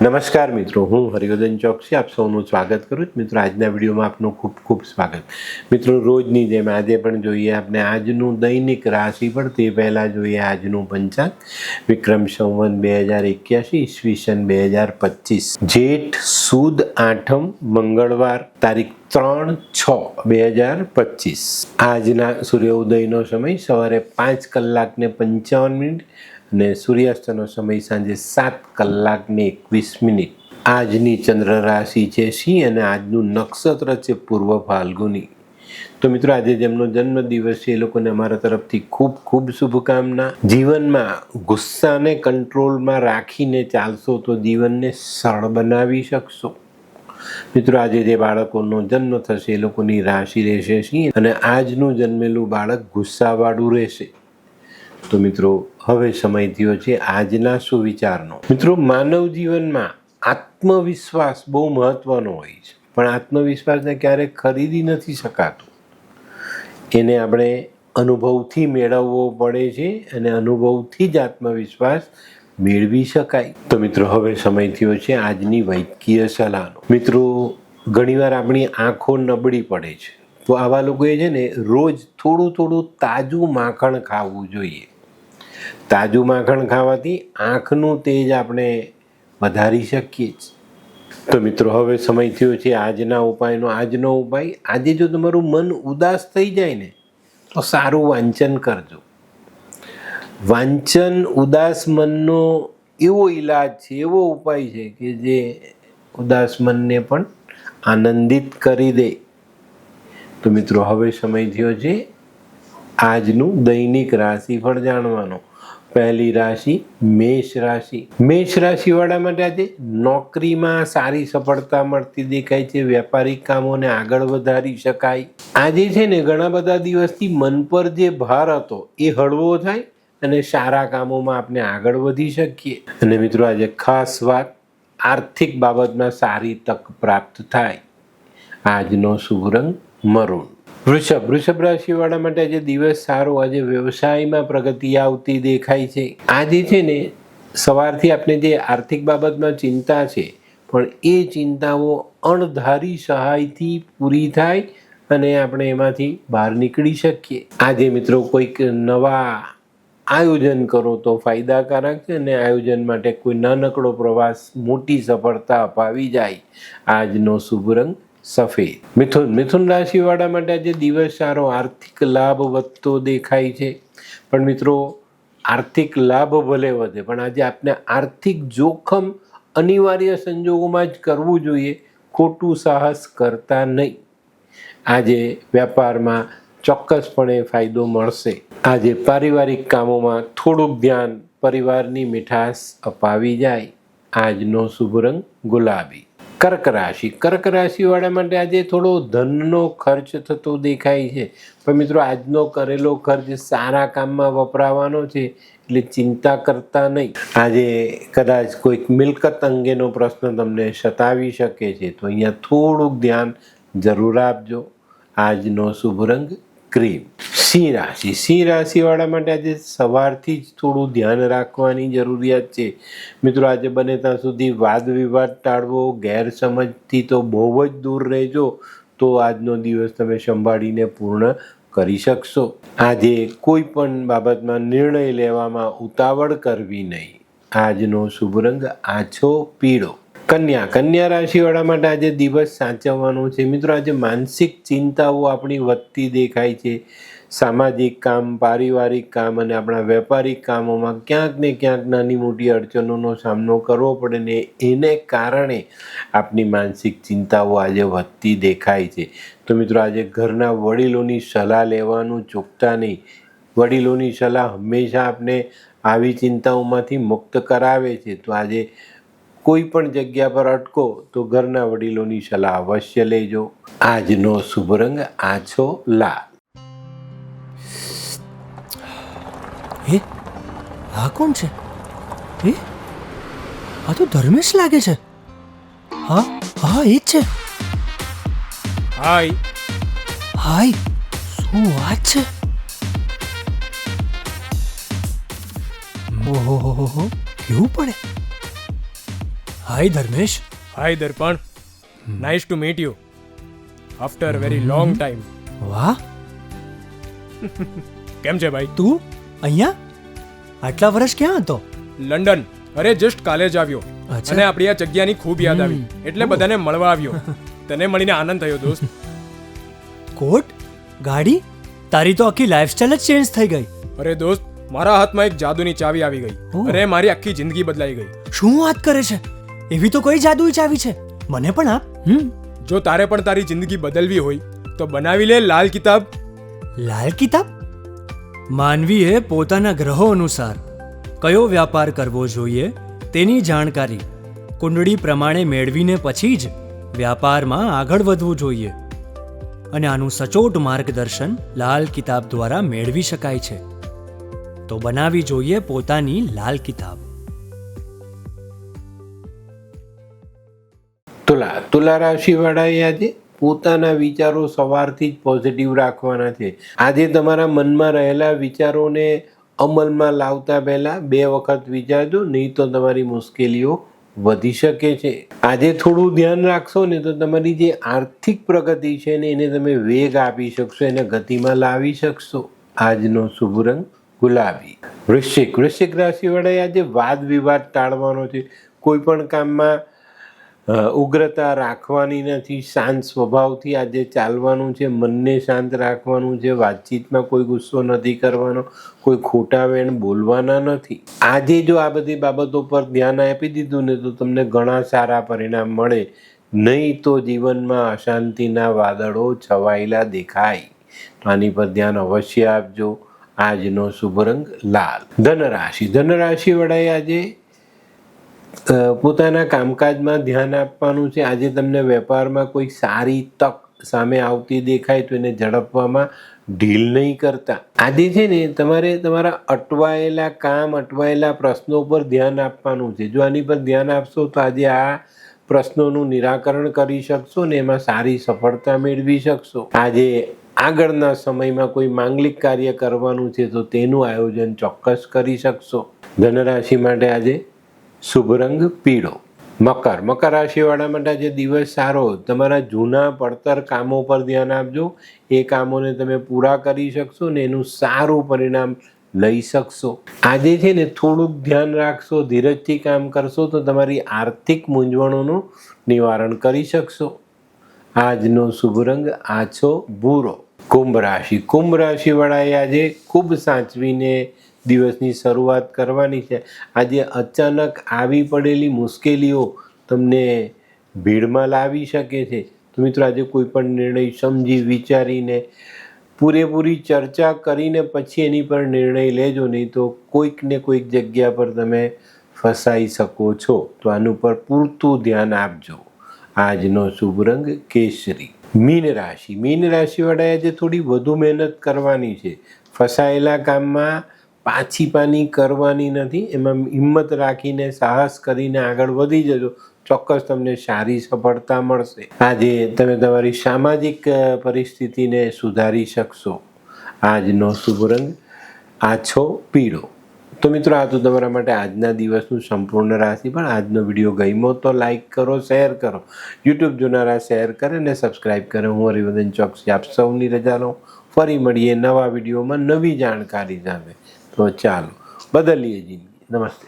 નમસ્કાર મિત્રો, હું હરિવર્ધન ચોકસી આપ સૌનું સ્વાગત કરું છું. મિત્રો, આજના વિડીયોમાં આપનું ખૂબ ખૂબ સ્વાગત. મિત્રો, રોજની જેમ આજે પણ જોઈએ આપણે આજનું દૈનિક રાશિફળ. તે પહેલાં જોઈએ આજનું પંચાંગ. વિક્રમ સંવત 2081 ઈસવીસન 2025, જેઠ સુદ આઠમ મંગળવાર, તારીખ 3/6/2025. આજના સૂર્યોદયનો સમય સવારે 5:55 અને સૂર્યાસ્તનો સમય સાંજે 7:21. આજની ચંદ્ર રાશિ છે સિંહ અને આજનું નક્ષત્ર છે પૂર્વ ફાલ્ગુની. તો મિત્રો, આજે જેમનો જન્મદિવસ છે એ લોકોને અમારા તરફથી ખૂબ ખૂબ શુભકામના. જીવનમાં ગુસ્સાને કંટ્રોલમાં રાખીને ચાલશો તો જીવનને સરળ બનાવી શકશો. મિત્રો, આજે જે બાળકોનો જન્મ થશે એ લોકોની રાશિ રહેશે સિંહ અને આજનું જન્મેલું બાળક ગુસ્સાવાળું રહેશે. તો મિત્રો, હવે સમય થયો છે આજના સુવિચારનો. મિત્રો, માનવ જીવનમાં આત્મવિશ્વાસ બહુ મહત્વનો હોય છે, પણ આત્મવિશ્વાસને ક્યારેક ખરીદી નથી શકાતો. એને આપણે અનુભવથી મેળવવો પડે છે અને અનુભવથી જ આત્મવિશ્વાસ મેળવી શકાય. તો મિત્રો, હવે સમય થયો છે આજની વૈદ્યકીય સલાહનો. મિત્રો, ઘણીવાર આપણી આંખો નબળી પડે છે, તો આવા લોકોએ છે ને રોજ થોડું તાજું માખણ ખાવું જોઈએ. તાજું માખણ ખાવાથી આંખનું તેજ આપણે વધારી શકીએ છીએ. તો મિત્રો, હવે સમય થયો છે આજના ઉપાયનો. આજનો ઉપાય: આજે જો તમારું મન ઉદાસ થઈ જાય ને તો સારું વાંચન કરજો. વાંચન ઉદાસ મનનો એવો ઈલાજ છે, એવો ઉપાય છે કે જે ઉદાસ મનને પણ આનંદિત કરી દે. તો મિત્રો, હવે સમય થયો છે આજનું દૈનિક રાશિફળ જાણવાનો. પહેલી રાશિ મેષ રાશિ. મેષ રાશિવાળા માટે આજે નોકરીમાં સારી સફળતા મળતી દેખાય છે. વ્યાપારિક કામોને આગળ વધારી શકાય. આજે છે ને ઘણા બધા દિવસથી મન પર જે ભાર હતો એ હળવો થાય અને સારા કામોમાં આપણે આગળ વધી શકીએ. અને મિત્રો, આજે ખાસ વાત, આર્થિક બાબતમાં સારી તક પ્રાપ્ત થાય. આજનો શુભ રંગ મરૂન. વૃષભ રાશિવાળા માટે આજે દિવસ સારો. આજે વ્યવસાયમાં પ્રગતિ આવતી દેખાય છે. આજે છે ને સવારથી આપણે જે આર્થિક બાબતમાં ચિંતા છે, પણ એ ચિંતાઓ અણધારી સહાયથી પૂરી થાય અને આપણે એમાંથી બહાર નીકળી શકીએ. આજે મિત્રો, કોઈક નવા આયોજન કરો તો ફાયદાકારક છે અને આયોજન માટે કોઈ નાનકડો પ્રવાસ મોટી સફળતા અપાવી જાય. આજનો શુભ રંગ સફેદ. મિથુન રાશિવાળા માટે આજે દિવસ સારો. આર્થિક લાભ વધતો દેખાય છે. પણ મિત્રો, આર્થિક લાભ ભલે વધે, પણ આજે આપણે આર્થિક જોખમ અનિવાર્ય સંજોગોમાં જ કરવું જોઈએ, ખોટું સાહસ કરતા નહીં. આજે વ્યાપારમાં ચોક્કસપણે ફાયદો મળશે. આજે પારિવારિક કામોમાં થોડુંક ધ્યાન પરિવારની મીઠાશ અપાવી જાય. આજનો શુભ રંગ ગુલાબી. કર્ક રાશિવાળા માટે આજે થોડો ધનનો ખર્ચ થતો દેખાય છે. પણ મિત્રો, આજનો કરેલો ખર્ચ સારા કામમાં વપરાવાનો છે, એટલે ચિંતા કરતા નહીં. આજે કદાચ કોઈક મિલકત અંગેનો પ્રશ્ન તમને સતાવી શકે છે, તો અહીંયા થોડુંક ધ્યાન જરૂર આપજો. આજનો શુભ રંગ ક્રીમ. સિંહ રાશિવાળા માટે આજે સવારથી જ થોડું ધ્યાન રાખવાની જરૂરિયાત છે. મિત્રો, આજે બને ત્યાં સુધી વાદ વિવાદ ટાળવો. ગેરસમજથી તો બહુ જ દૂર રહેજો, તો આજનો દિવસ તમે સંભાળીને પૂર્ણ કરી શકશો. આજે કોઈ પણ બાબતમાં નિર્ણય લેવામાં ઉતાવળ કરવી નહીં. આજનો શુભ રંગ આછો પીળો. કન્યા રાશિવાળા માટે આજે દિવસ સાચવવાનો છે. મિત્રો, આજે માનસિક ચિંતાઓ આપણી વધતી દેખાય છે. સામાજિક કામ, પારિવારિક કામ અને આપણા વેપારિક કામોમાં ક્યાંક ને ક્યાંક નાની મોટી અડચણોનો સામનો કરવો પડે ને એને કારણે આપણી માનસિક ચિંતાઓ આજે વધતી દેખાય છે. તો મિત્રો, આજે ઘરના વડીલોની સલાહ લેવાનું ચૂકતા નહીં. વડીલોની સલાહ હંમેશા આપણે આવી ચિંતાઓમાંથી મુક્ત કરાવે છે. તો આજે કોઈ પણ જગ્યા પર અટકો તો ઘરના વડીલોની સલાહ અવશ્ય લેજો. આજનો શુભ રંગ આછો લાલ. આ કોણ છે? આ તો ધર્મેશ લાગે છે. હા, એ જ છે. હાય, શું વાત છે? ઓહો, કેવું પડે? Hi Dharmesh. Hi Darpan, nice to meet you after very long time. વાહ, કેમ છે ભાઈ? તું અહીંયા આટલા વર્ષ ક્યાં હતો? લંડન. અરે જસ્ટ કાલે જ આવ્યો અચ્છા. અને આપણી આ જગ્યાની ખૂબ યાદ આવી એટલે બધાને મળવા આવ્યો. તને મળીને આનંદ થયો દોસ્ત. કોટ, ગાડી, તારી તો આખી લાઈફસ્ટાઈલ જ ચેન્જ થઈ ગઈ. અરે દોસ્ત, મારા હાથમાં એક જાદુની ચાવી આવી ગઈ ઓહ. અને મારી આખી જિંદગી બદલાઈ ગઈ. શું વાત કરે છે? એવી તો કોઈ જાદુઈ ચાવી છે, મને પણ આપ. જો તારે પણ તારી જિંદગી બદલવી હોય તો બનાવી લે લાલ કિતાબ. લાલ કિતાબ? માનવીએ પોતાના ગ્રહો અનુસાર કયો વ્યાપાર કરવો જોઈએ તેની જાણકારી કુંડળી પ્રમાણે મેળવીને પછી જ વ્યાપારમાં આગળ વધવું જોઈએ, અને આનું સચોટ માર્ગદર્શન લાલ કિતાબ દ્વારા મેળવી શકાય છે. તો બનાવી જોઈએ પોતાની લાલ કિતાબ. તુલા રાશિવાળાએ આજે પોતાના વિચારો સવારથી જ પોઝિટિવ રાખવાના છે. આજે તમારા મનમાં રહેલા વિચારોને અમલમાં લાવતા પહેલા 2 વખત વિચારજો, નહીં તો તમારી મુશ્કેલીઓ વધી શકે છે. આજે થોડું ધ્યાન રાખશો ને તો તમારી જે આર્થિક પ્રગતિ છે ને એને તમે વેગ આપી શકશો, એને ગતિમાં લાવી શકશો. આજનો શુભ રંગ ગુલાબી. વૃશ્ચિક રાશિવાળાએ આજે વાદ વિવાદ ટાળવાનો છે. કોઈ પણ કામમાં ઉગ્રતા રાખવાની નથી. શાંત સ્વભાવથી આજે ચાલવાનું છે. મનને શાંત રાખવાનું છે. વાતચીતમાં કોઈ ગુસ્સો નથી કરવાનો. કોઈ ખોટા વેણ બોલવાના નથી. આજે જો આ બધી બાબતો પર ધ્યાન આપી દીધું ને તો તમને ઘણા સારા પરિણામ મળે. નહીં તો જીવનમાં અશાંતિના વાદળો છવાયેલા દેખાય. તો આની પર ધ્યાન અવશ્ય આપજો. આજનો શુભ રંગ લાલ. ધનરાશિ વડાએ આજે પોતાના કામકાજમાં ધ્યાન આપવાનું છે. આજે તમને વેપારમાં કોઈ સારી તક સામે આવતી દેખાય તો એને ઝડપવામાં ઢીલ નહીં કરતા. આજે છે ને તમારે તમારા અટવાયેલા કામ, અટવાયેલા પ્રશ્નો પર ધ્યાન આપવાનું છે. જો આની પર ધ્યાન આપશો તો આજે આ પ્રશ્નોનું નિરાકરણ કરી શકશો ને એમાં સારી સફળતા મેળવી શકશો. આજે આગળના સમયમાં કોઈ માંગલિક કાર્ય કરવાનું છે તો તેનું આયોજન ચોક્કસ કરી શકશો. ધનરાશિ માટે આજે શુભ રંગ પીળો. મકર રાશિવાળા માટે આજે દિવસ સારો. તમારા જૂના પડતર કામો પર ધ્યાન આપજો. એ કામોને તમે પૂરા કરી શકશો ને એનું સારું પરિણામ લઈ શકશો. આજે છે ને થોડુંક ધ્યાન રાખશો, ધીરજથી કામ કરશો તો તમારી આર્થિક મૂંઝવણોનું નિવારણ કરી શકશો. આજનો શુભ રંગ આછો ભૂરો. કુંભ રાશિવાળાએ આજે ખૂબ સાચવીને દિવસની શરૂઆત કરવાની છે. આજે અચાનક આવી પડેલી મુશ્કેલીઓ તમને ભીડમાં લાવી શકે છે. તો મિત્રો આજે કોઈ પણ નિર્ણય સમજી વિચારીને પૂરેપૂરી ચર્ચા કરીને પછી એની પર નિર્ણય લેજો, નહીં તો કોઈક ને કોઈક જગ્યા પર તમે ફસાઈ શકો છો. તો આનું પર પૂરતું ધ્યાન આપજો. આજનો શુભ રંગ કેસરી. મીન રાશિવાળાએ આજે થોડી વધુ મહેનત કરવાની છે. ફસાયેલા કામમાં પાછી કરવાની નથી. એમાં હિંમત રાખીને સાહસ કરીને આગળ વધી જજો. ચોક્કસ તમને સારી સફળતા મળશે. આજે તમે તમારી સામાજિક પરિસ્થિતિને સુધારી શકશો. આજનો શુભ રંગ આછો પીળો. તો મિત્રો આ તો તમારા માટે આજના દિવસનું સંપૂર્ણ રાશિ. પણ આજનો વિડીયો ગમ્યો તો લાઈક કરો, શેર કરો. યુટ્યુબ જોનારા શેર કરે ને સબસ્ક્રાઈબ કરે. હું હરિવર્ધન ચોકસી આપ સૌની રજા લઉં. ફરી મળીએ નવા વિડીયોમાં નવી જાણકારી સાથે. તો ચાલો બદલીએ જિંદગી. નમસ્તે.